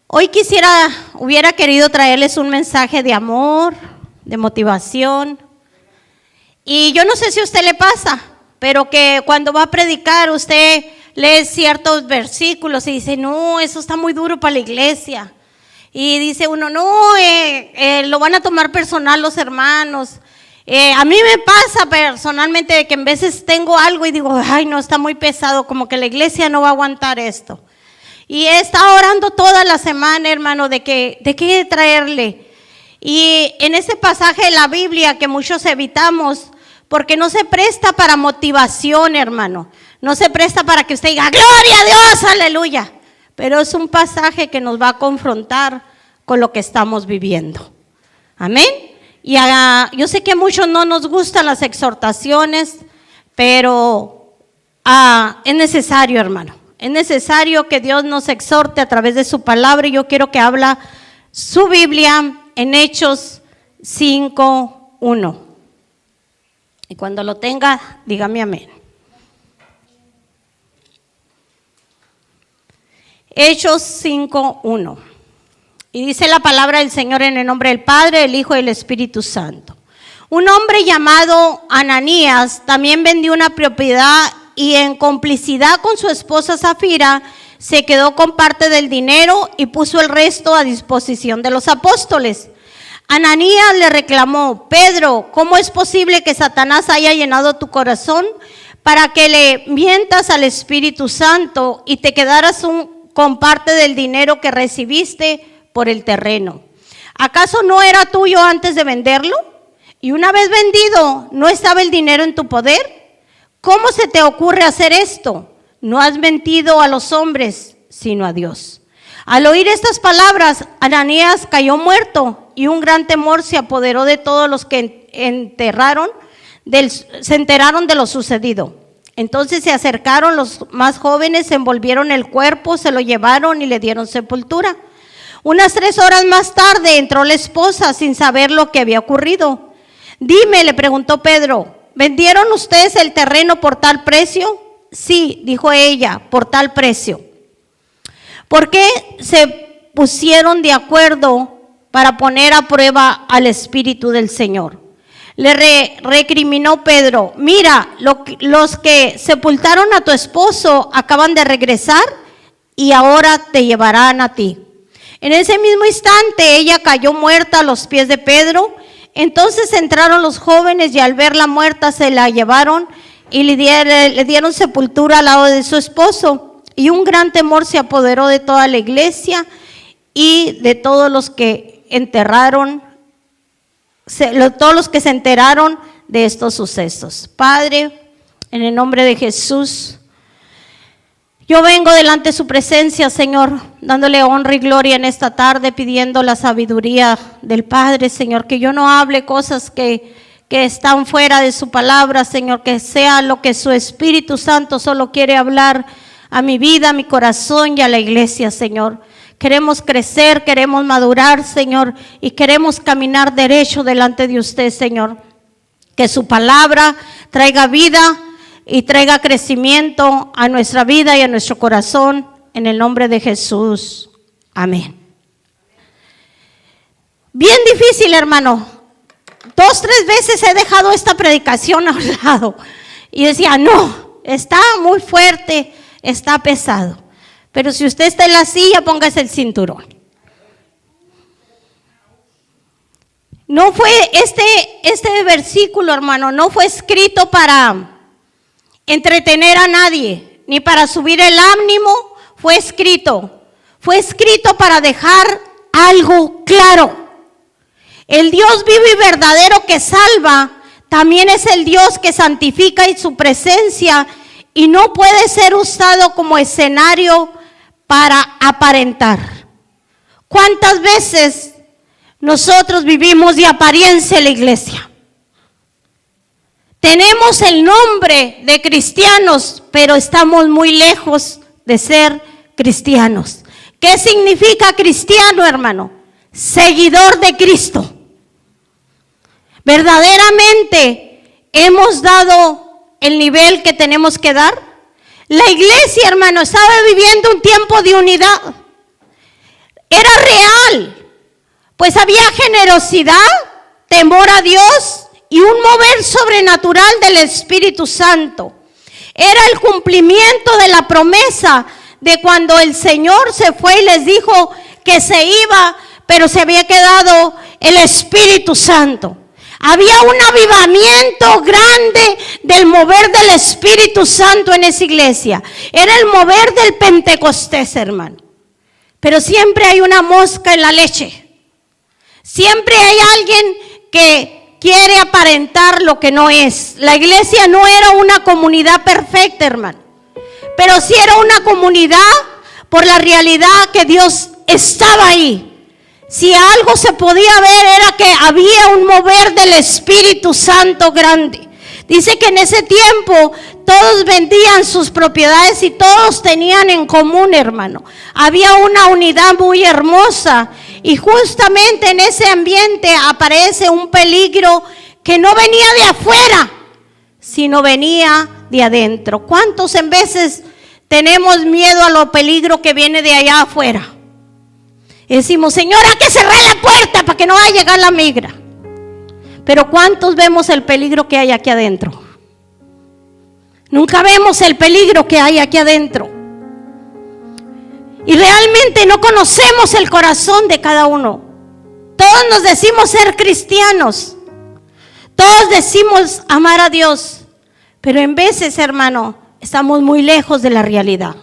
Hoy hubiera querido traerles un mensaje de amor, de motivación. Y yo no sé si a usted le pasa, pero que cuando va a predicar usted lee ciertos versículos y dice, no, eso está muy duro para la iglesia. Y dice uno, no, lo van a tomar personal los hermanos. A mí me pasa personalmente de que en veces tengo algo y digo, ay, no, está muy pesado, como que la iglesia no va a aguantar esto. Y he estado orando toda la semana, hermano, de qué traerle. Y en ese pasaje de la Biblia que muchos evitamos, porque no se presta para motivación, hermano. No se presta para que usted diga, gloria a Dios, aleluya. Pero es un pasaje que nos va a confrontar con lo que estamos viviendo. Amén. Y yo sé que a muchos no nos gustan las exhortaciones, pero es necesario, hermano. Es necesario que Dios nos exhorte a través de su palabra. Y yo quiero que habla su Biblia en Hechos 5:1. Y cuando lo tenga, dígame amén. Hechos 5:1. Y dice la palabra del Señor en el nombre del Padre, del Hijo y del Espíritu Santo. Un hombre llamado Ananías también vendió una propiedad y en complicidad con su esposa Zafira se quedó con parte del dinero y puso el resto a disposición de los apóstoles. Ananías le reclamó, Pedro, ¿cómo es posible que Satanás haya llenado tu corazón para que le mientas al Espíritu Santo y te quedaras con parte del dinero que recibiste por el terreno? ¿Acaso no era tuyo antes de venderlo? Y una vez vendido, ¿no estaba el dinero en tu poder? ¿Cómo se te ocurre hacer esto? No has mentido a los hombres, sino a Dios. Al oír estas palabras, Ananías cayó muerto y un gran temor se apoderó de todos los que se enteraron de lo sucedido. Entonces se acercaron los más jóvenes, envolvieron el cuerpo, se lo llevaron y le dieron sepultura. Unas 3 horas más tarde entró la esposa sin saber lo que había ocurrido. Dime, le preguntó Pedro, ¿vendieron ustedes el terreno por tal precio? Sí, dijo ella, por tal precio. ¿Por qué se pusieron de acuerdo para poner a prueba al Espíritu del Señor? Le recriminó Pedro, mira, los que sepultaron a tu esposo acaban de regresar y ahora te llevarán a ti. En ese mismo instante ella cayó muerta a los pies de Pedro. Entonces entraron los jóvenes y al verla muerta se la llevaron y le dieron sepultura al lado de su esposo. Y un gran temor se apoderó de toda la iglesia y de todos los que se enteraron de estos sucesos. Padre, en el nombre de Jesús, yo vengo delante de su presencia, Señor, dándole honra y gloria en esta tarde, pidiendo la sabiduría del Padre, Señor, que yo no hable cosas que están fuera de su palabra, Señor, que sea lo que su Espíritu Santo solo quiere hablar a mi vida, a mi corazón y a la iglesia, Señor. Queremos crecer, queremos madurar, Señor, y queremos caminar derecho delante de usted, Señor. Que su palabra traiga vida y traiga crecimiento a nuestra vida y a nuestro corazón, en el nombre de Jesús. Amén. Bien difícil, hermano. 2, 3 veces he dejado esta predicación a un lado y decía, no, está muy fuerte, está pesado. Pero si usted está en la silla, póngase el cinturón. No fue este versículo, hermano, no fue escrito para entretener a nadie, ni para subir el ánimo. Fue escrito para dejar algo claro. El Dios vivo y verdadero que salva, también es el Dios que santifica y su presencia, y no puede ser usado como escenario para aparentar. ¿Cuántas veces nosotros vivimos de apariencia en la iglesia? Tenemos el nombre de cristianos, pero estamos muy lejos de ser cristianos. ¿Qué significa cristiano, hermano? Seguidor de Cristo. ¿Verdaderamente hemos dado el nivel que tenemos que dar? La iglesia, hermano, estaba viviendo un tiempo de unidad. era real, pues había generosidad, temor a Dios y un mover sobrenatural del Espíritu Santo. Era el cumplimiento de la promesa de cuando el Señor se fue y les dijo que se iba, pero se había quedado el Espíritu Santo. Había un avivamiento grande del mover del Espíritu Santo en esa iglesia. Era el mover del Pentecostés, hermano. Pero siempre hay una mosca en la leche. Siempre hay alguien que quiere aparentar lo que no es. La iglesia no era una comunidad perfecta, hermano, pero sí era una comunidad por la realidad que Dios estaba ahí. Si algo se podía ver era que había un mover del Espíritu Santo grande. Dice que en ese tiempo todos vendían sus propiedades y todos tenían en común, hermano. Había una unidad muy hermosa y justamente en ese ambiente aparece un peligro que no venía de afuera, sino venía de adentro. ¿Cuántos en veces tenemos miedo a lo peligro que viene de allá afuera? Y decimos, Señor, hay que cerrar la puerta para que no vaya a llegar la migra. Pero ¿cuántos vemos el peligro que hay aquí adentro? Nunca vemos el peligro que hay aquí adentro. Y realmente no conocemos el corazón de cada uno. Todos nos decimos ser cristianos. Todos decimos amar a Dios. Pero en veces, hermano, estamos muy lejos de la realidad.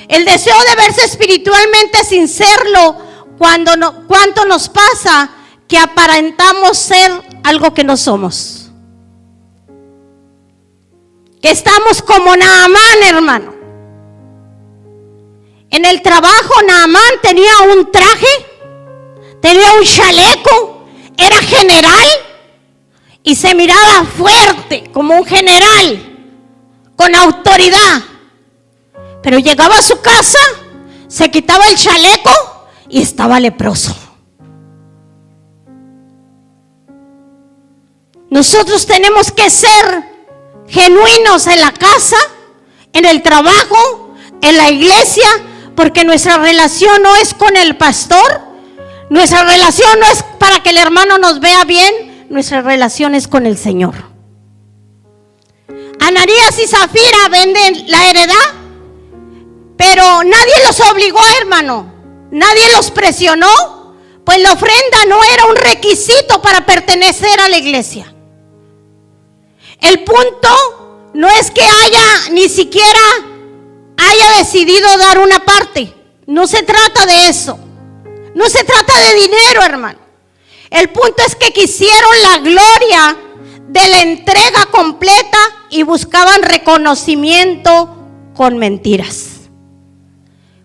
El deseo de verse espiritualmente sin serlo, cuánto nos pasa que aparentamos ser algo que no somos. Que estamos como Naamán, hermano. En el trabajo Naamán tenía un traje, tenía un chaleco, era general y se miraba fuerte como un general, con autoridad. Pero llegaba a su casa, se quitaba el chaleco y estaba leproso. Nosotros tenemos que ser genuinos en la casa, en el trabajo, en la iglesia, porque nuestra relación no es con el pastor, nuestra relación no es para que el hermano nos vea bien, nuestra relación es con el Señor. Ananías y Zafira venden la heredad, pero nadie los obligó, hermano, nadie los presionó, pues la ofrenda no era un requisito para pertenecer a la iglesia. El punto no es que ni siquiera haya decidido dar una parte. No se trata de eso. No se trata de dinero, hermano. El punto es que quisieron la gloria de la entrega completa y buscaban reconocimiento con mentiras.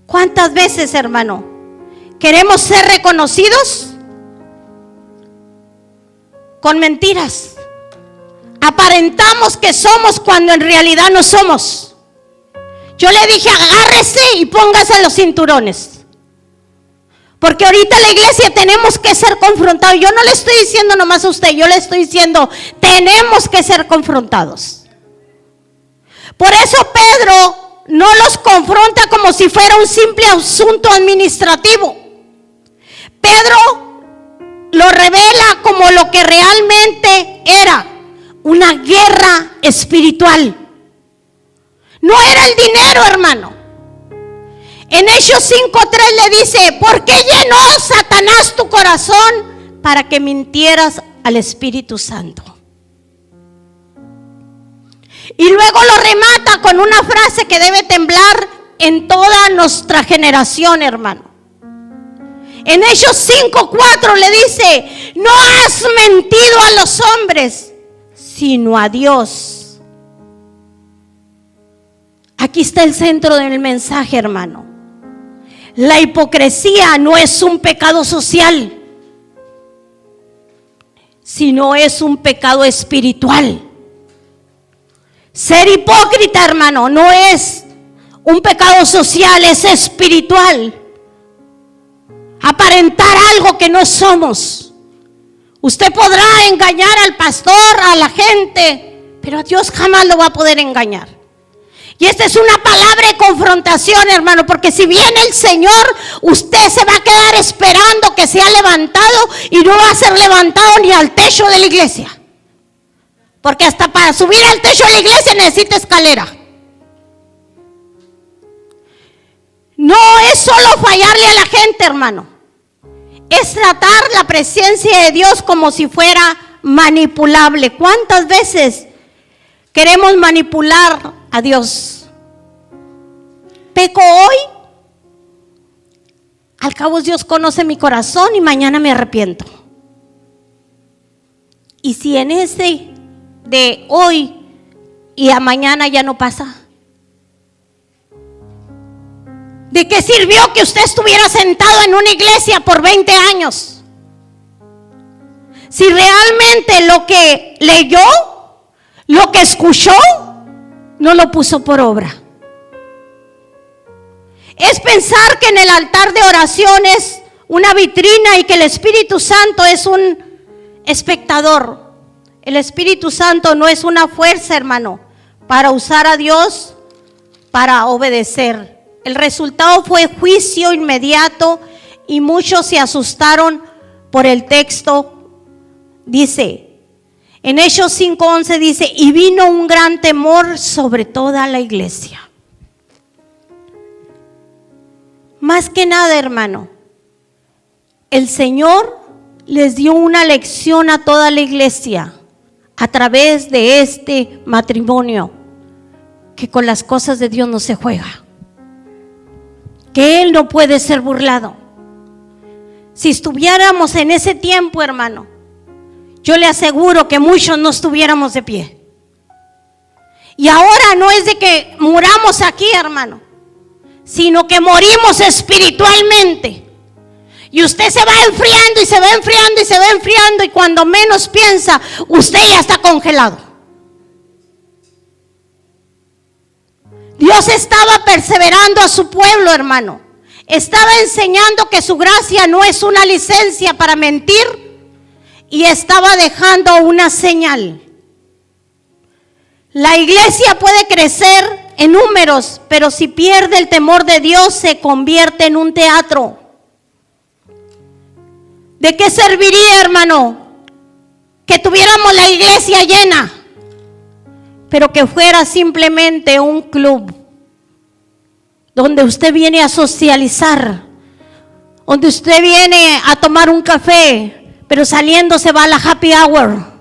¿Cuántas veces, hermano, queremos ser reconocidos con mentiras? Aparentamos que somos cuando en realidad no somos. Yo le dije, agárrese y póngase los cinturones. Porque ahorita en la iglesia tenemos que ser confrontados. Yo no le estoy diciendo nomás a usted, yo le estoy diciendo, tenemos que ser confrontados. Por eso Pedro no los confronta como si fuera un simple asunto administrativo. Pedro lo revela como lo que realmente era. Una guerra espiritual. No era el dinero, hermano. En Hechos 5:3 le dice, ¿por qué llenó Satanás tu corazón para que mintieras al Espíritu Santo? Y luego lo remata con una frase que debe temblar en toda nuestra generación, hermano. En Hechos 5:4 le dice, no has mentido a los hombres, sino a Dios. Aquí está el centro del mensaje, hermano. La hipocresía no es un pecado social, sino es un pecado espiritual. Ser hipócrita, hermano, no es un pecado social, es espiritual. Aparentar algo que no somos. Usted podrá engañar al pastor, a la gente, pero a Dios jamás lo va a poder engañar. Y esta es una palabra de confrontación, hermano, porque si viene el Señor, usted se va a quedar esperando que sea levantado y no va a ser levantado ni al techo de la iglesia. Porque hasta para subir al techo de la iglesia necesita escalera. No es solo fallarle a la gente, hermano. Es tratar la presencia de Dios como si fuera manipulable. ¿Cuántas veces queremos manipular a Dios? Peco hoy, al cabo Dios conoce mi corazón y mañana me arrepiento. Y si en ese de hoy y a mañana ya no pasa, ¿de qué sirvió que usted estuviera sentado en una iglesia por 20 años? Si realmente lo que leyó, lo que escuchó, no lo puso por obra. Es pensar que en el altar de oración es una vitrina y que el Espíritu Santo es un espectador. El Espíritu Santo no es una fuerza, hermano, para usar a Dios para obedecer. El resultado fue juicio inmediato y muchos se asustaron por el texto. Dice, en Hechos 5:11 dice, y vino un gran temor sobre toda la iglesia. Más que nada, hermano, el Señor les dio una lección a toda la iglesia a través de este matrimonio, que con las cosas de Dios no se juega, que Él no puede ser burlado. Si estuviéramos en ese tiempo, hermano, yo le aseguro que muchos no estuviéramos de pie. Y ahora no es de que muramos aquí, hermano, sino que morimos espiritualmente. Y usted se va enfriando y se va enfriando y se va enfriando, y cuando menos piensa, usted ya está congelado. Dios estaba perseverando a su pueblo, hermano. Estaba enseñando que su gracia no es una licencia para mentir, y estaba dejando una señal. La iglesia puede crecer en números, pero si pierde el temor de Dios, se convierte en un teatro. ¿De qué serviría, hermano, que tuviéramos la iglesia llena, pero que fuera simplemente un club donde usted viene a socializar, donde usted viene a tomar un café, pero saliendo se va a la happy hour?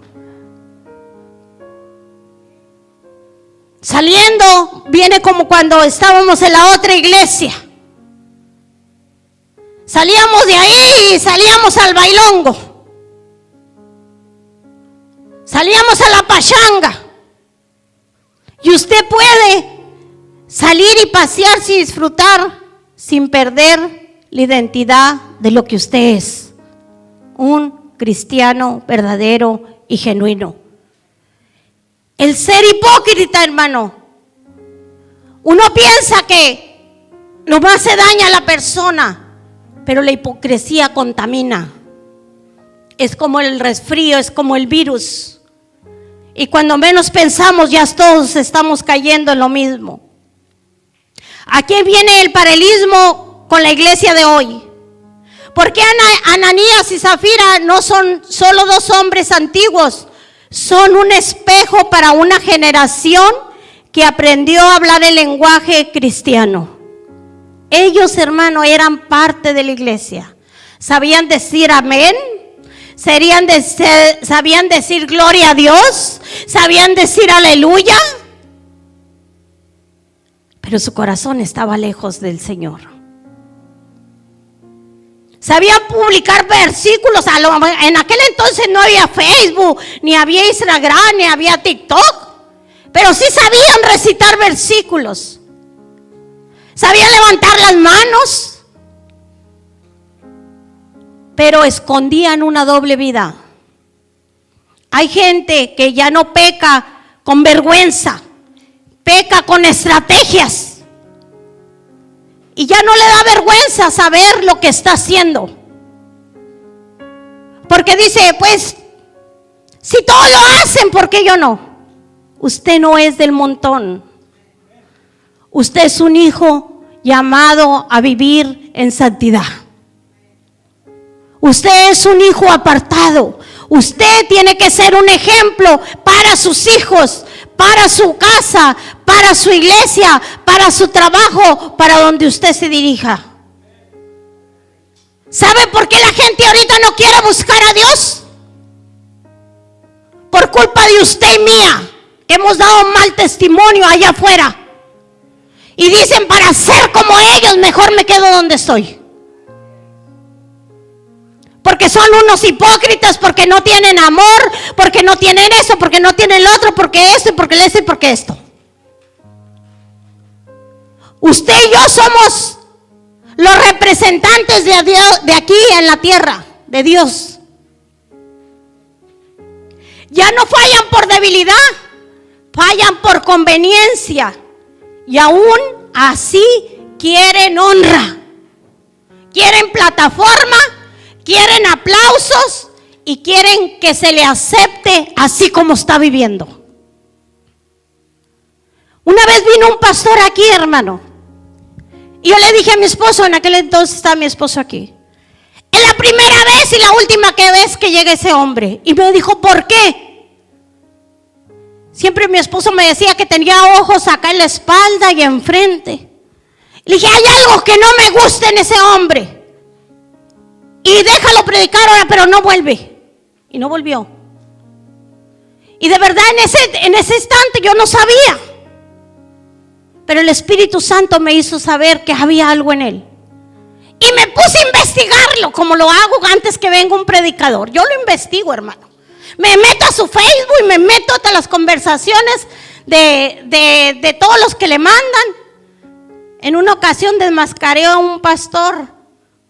Saliendo viene como cuando estábamos en la otra iglesia. Salíamos de ahí y salíamos al bailongo. Salíamos a la pachanga. Y usted puede salir y pasearse y disfrutar sin perder la identidad de lo que usted es. Un cristiano verdadero y genuino. El ser hipócrita, hermano. Uno piensa que nomás se daña a la persona, pero la hipocresía contamina. Es como el resfrío, es como el virus. Y cuando menos pensamos, ya todos estamos cayendo en lo mismo. Aquí viene el paralelismo con la iglesia de hoy. Porque Ananías y Zafira no son solo dos hombres antiguos, son un espejo para una generación que aprendió a hablar el lenguaje cristiano. Ellos, hermano, eran parte de la iglesia. Sabían decir amén, sabían decir gloria a Dios, sabían decir aleluya, pero su corazón estaba lejos del Señor. Sabían publicar versículos. En aquel entonces no había Facebook, ni había Instagram, ni había TikTok, pero sí sabían recitar versículos. Sabían levantar las manos, pero escondían una doble vida. Hay gente que ya no peca con vergüenza, peca con estrategias. Y ya no le da vergüenza saber lo que está haciendo. Porque dice, pues, si todos lo hacen, ¿por qué yo no? Usted no es del montón. Usted es un hijo llamado a vivir en santidad. Usted es un hijo apartado. Usted tiene que ser un ejemplo para sus hijos, para su casa, para su iglesia, para su trabajo, para donde usted se dirija. ¿Sabe por qué la gente ahorita no quiere buscar a Dios? Por culpa de usted y mía, que hemos dado mal testimonio allá afuera. Y dicen, para ser como ellos, mejor me quedo donde estoy. Porque son unos hipócritas, porque no tienen amor, porque no tienen eso, porque no tienen lo otro, porque esto, y porque esto, y porque esto. Usted y yo somos los representantes de Dios, de aquí en la tierra, de Dios. Ya no fallan por debilidad, fallan por conveniencia. Y aún así quieren honra, quieren plataforma, quieren aplausos y quieren que se le acepte así como está viviendo. Una vez vino un pastor aquí, hermano, y yo le dije a mi esposo, en aquel entonces estaba mi esposo aquí, es la primera vez y la última vez que llega ese hombre. Y me dijo, ¿por qué? Siempre mi esposo me decía que tenía ojos acá en la espalda y enfrente. Le dije, hay algo que no me gusta en ese hombre. Y déjalo predicar ahora, pero no vuelve. Y no volvió. Y de verdad en ese instante yo no sabía. Pero el Espíritu Santo me hizo saber que había algo en él. Y me puse a investigarlo, como lo hago antes que venga un predicador. Yo lo investigo, hermano. Me meto a su Facebook y me meto a las conversaciones de todos los que le mandan. En una ocasión desmascaré a un pastor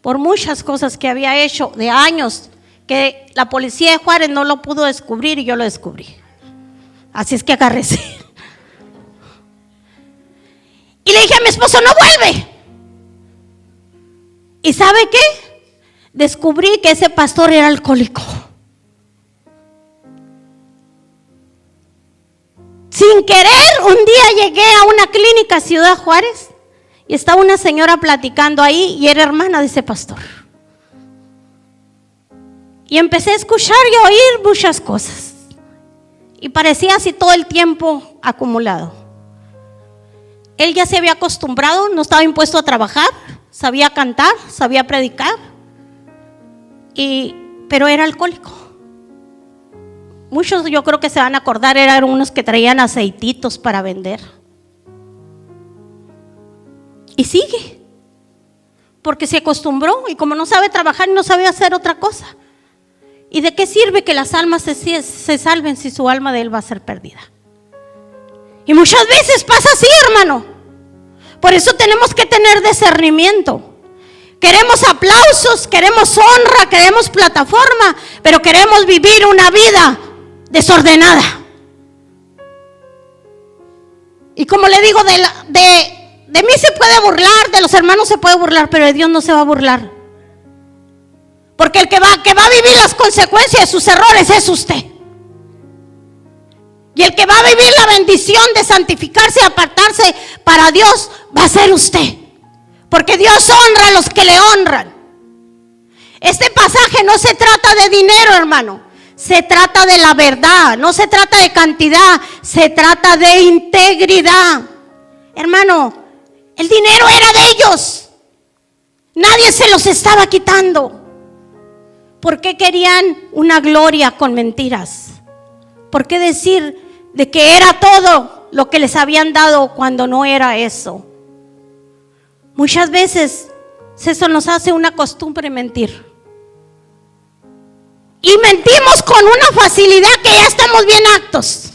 por muchas cosas que había hecho de años, que la policía de Juárez no lo pudo descubrir y yo lo descubrí. Así es que agárrese. Y le dije a mi esposo, no vuelve. ¿Y sabe qué? Descubrí que ese pastor era alcohólico. Sin querer, un día llegué a una clínica Ciudad Juárez y estaba una señora platicando ahí y era hermana de ese pastor. Y empecé a escuchar y a oír muchas cosas. Y parecía así todo el tiempo acumulado. Él ya se había acostumbrado, no estaba impuesto a trabajar, sabía cantar, sabía predicar, pero era alcohólico. Muchos yo creo que se van a acordar, eran unos que traían aceititos para vender. Y sigue, porque se acostumbró y como no sabe trabajar no sabe hacer otra cosa. ¿Y de qué sirve que las almas se salven si su alma de él va a ser perdida? Y muchas veces pasa así, hermano. Por eso tenemos que tener discernimiento. Queremos aplausos, queremos honra, queremos plataforma, pero queremos vivir una vida desordenada. Y como le digo, de mí se puede burlar, de los hermanos se puede burlar, pero de Dios no se va a burlar. Porque el que va a vivir las consecuencias de sus errores es usted. Y el que va a vivir la bendición de santificarse y apartarse para Dios va a ser usted. Porque Dios honra a los que le honran. Este pasaje no se trata de dinero, hermano. Se trata de la verdad. No se trata de cantidad. Se trata de integridad. Hermano, el dinero era de ellos. Nadie se los estaba quitando. ¿Por qué querían una gloria con mentiras? ¿Por qué decir de que era todo lo que les habían dado cuando no era eso? Muchas veces eso nos hace una costumbre mentir. Y mentimos con una facilidad que ya estamos bien hartos.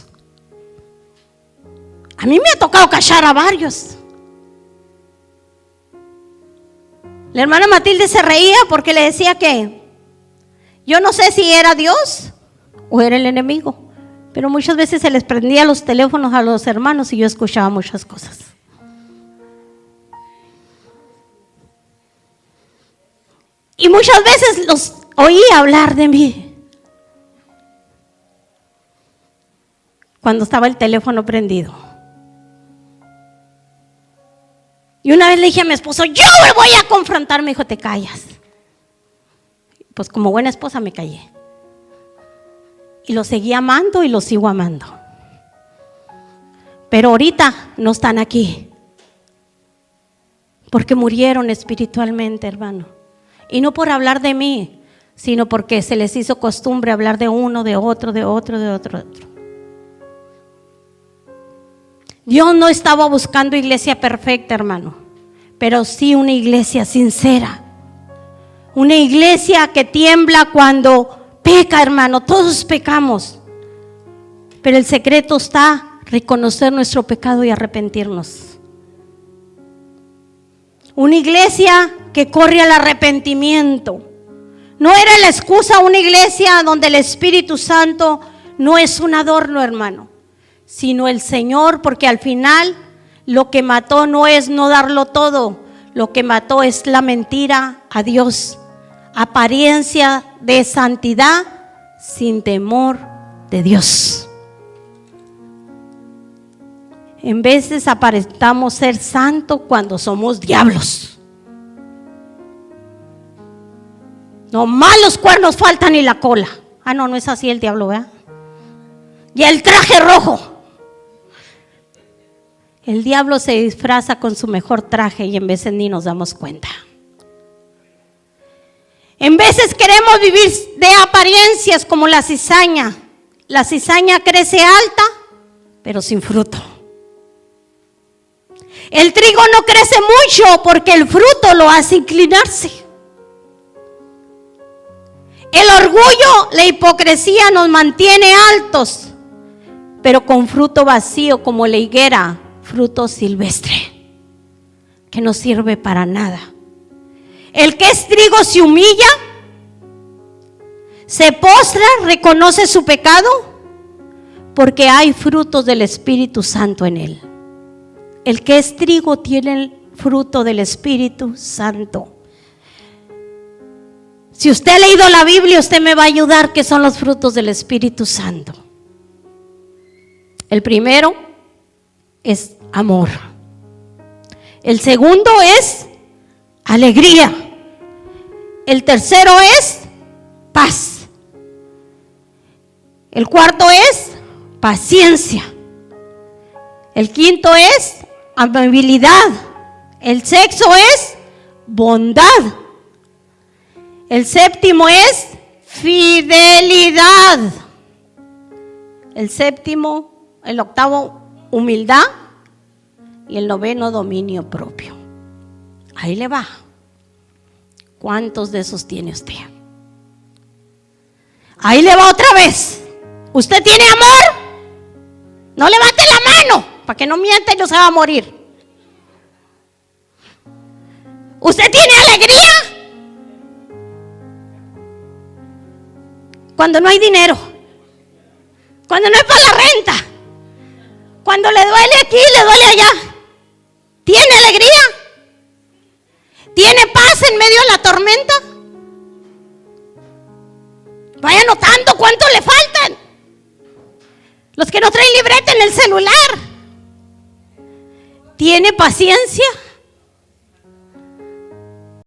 A mí me ha tocado callar a varios. La hermana Matilde se reía porque le decía que yo no sé si era Dios o era el enemigo, pero muchas veces se les prendía los teléfonos a los hermanos y yo escuchaba muchas cosas. Y muchas veces los oía hablar de mí cuando estaba el teléfono prendido. Y una vez le dije a mi esposo, yo me voy a confrontar. Me dijo, te callas. Pues como buena esposa me callé. Y lo seguí amando y lo sigo amando. Pero ahorita no están aquí. Porque murieron espiritualmente, hermano. Y no por hablar de mí, sino porque se les hizo costumbre hablar de uno, de otro, de otro, de otro, de otro. Dios no estaba buscando iglesia perfecta, hermano, pero sí una iglesia sincera. Una iglesia que tiembla cuando peca, hermano. Todos pecamos. Pero el secreto está reconocer nuestro pecado y arrepentirnos. Una iglesia que corre al arrepentimiento. No era la excusa una iglesia donde el Espíritu Santo no es un adorno, hermano, sino el Señor, porque al final lo que mató no es no darlo todo, lo que mató es la mentira a Dios, apariencia de santidad sin temor de Dios. En veces aparentamos ser santos cuando somos diablos. Nomás los cuernos faltan y la cola. Ah, no, no es así el diablo, ¿verdad? Y el traje rojo. El diablo se disfraza con su mejor traje y en veces ni nos damos cuenta. En veces queremos vivir de apariencias como la cizaña. La cizaña crece alta, pero sin fruto. El trigo no crece mucho porque el fruto lo hace inclinarse. El orgullo, la hipocresía nos mantiene altos, pero con fruto vacío como la higuera, fruto silvestre, que no sirve para nada. El que es trigo se humilla, se postra, reconoce su pecado, porque hay frutos del Espíritu Santo en él. El que es trigo tiene el fruto del Espíritu Santo. Si usted ha leído la Biblia, usted me va a ayudar que son los frutos del Espíritu Santo. El primero es amor. El segundo es alegría. El tercero es paz. El cuarto es paciencia. El quinto es amabilidad. El sexto es bondad. El séptimo es fidelidad. El octavo, humildad. Y el noveno, dominio propio. Ahí le va. ¿Cuántos de esos tiene usted? Ahí le va otra vez. ¿Usted tiene amor? No levante la mano, para que no mienta y no se va a morir. ¿Usted tiene alegría? Cuando no hay dinero, cuando no hay para la renta, cuando le duele aquí, le duele allá. ¿Tiene alegría? ¿Tiene paz en medio de la tormenta? Vaya notando cuánto le faltan. Los que no traen libreta en el celular. ¿Tiene paciencia?